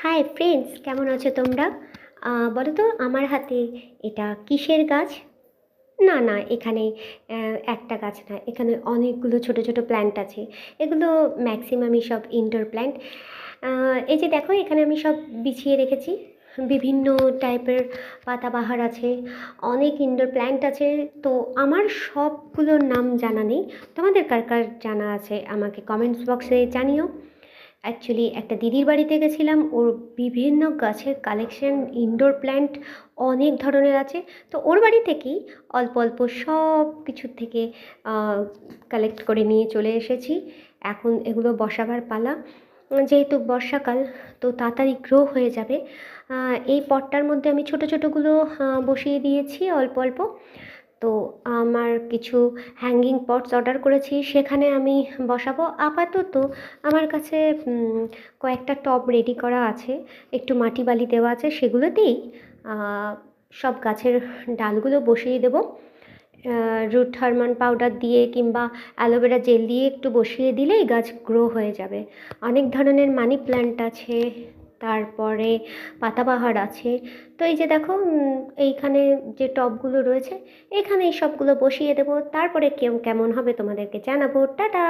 Hi friends, কেমন আছো তোমরা? বলো তো আমার হাতে এটা কিসের গাছ? না না, এখানে একটা গাছ না, এখানে অনেকগুলো ছোট ছোট প্ল্যান্ট আছে। এগুলো ম্যাক্সিমামই সব ইনডোর প্ল্যান্ট। এই যে দেখো, এখানে আমি সব বিছিয়ে রেখেছি। বিভিন্ন টাইপের পাতাবাহার আছে, অনেক ইনডোর প্ল্যান্ট আছে। তো আমার সবগুলোর নাম জানা নেই। তোমাদের কার কার জানা আছে আমাকে কমেন্টস বক্সে জানিও। অ্যাকচুয়ালি একটা দিদির বাড়িতে গেছিলাম, ওর বিভিন্ন গাছের কালেকশন, ইনডোর প্ল্যান্ট অনেক ধরনের আছে। তো ওর বাড়ি থেকেই অল্প অল্প সব কিছুর থেকে কালেক্ট করে নিয়ে চলে এসেছি। এখন এগুলো বসাবার পালা। যেহেতু বর্ষাকাল, তো তাড়াতাড়ি গ্রো হয়ে যাবে। এই পটটার মধ্যে আমি ছোটো ছোটোগুলো বসিয়ে দিয়েছি অল্প অল্প। তো আমার কিছু হ্যাঙ্গিং পটস অর্ডার করেছি, সেখানে আমি বসাবো আপাতত। আমার কাছে কয়েকটা টব রেডি করা আছে, একটু মাটি বালি দেওয়া আছে, সেগুলোতেই সব গাছের ডালগুলো বসিয়ে দেবো। রুট হারমোন পাউডার দিয়ে কিংবা অ্যালোভেরা জেল দিয়ে একটু বসিয়ে দিলেই গাছ গ্রো হয়ে যাবে। অনেক ধরনের মানি প্ল্যান্ট আছে, তারপরে পাতাবাহার আছে। তো এই যে দেখো, এইখানে যে টবগুলো রয়েছে, এখানে এই সবগুলো বসিয়ে দেবো। তারপরে কেমন হবে তোমাদেরকে জানাবো। টাটা।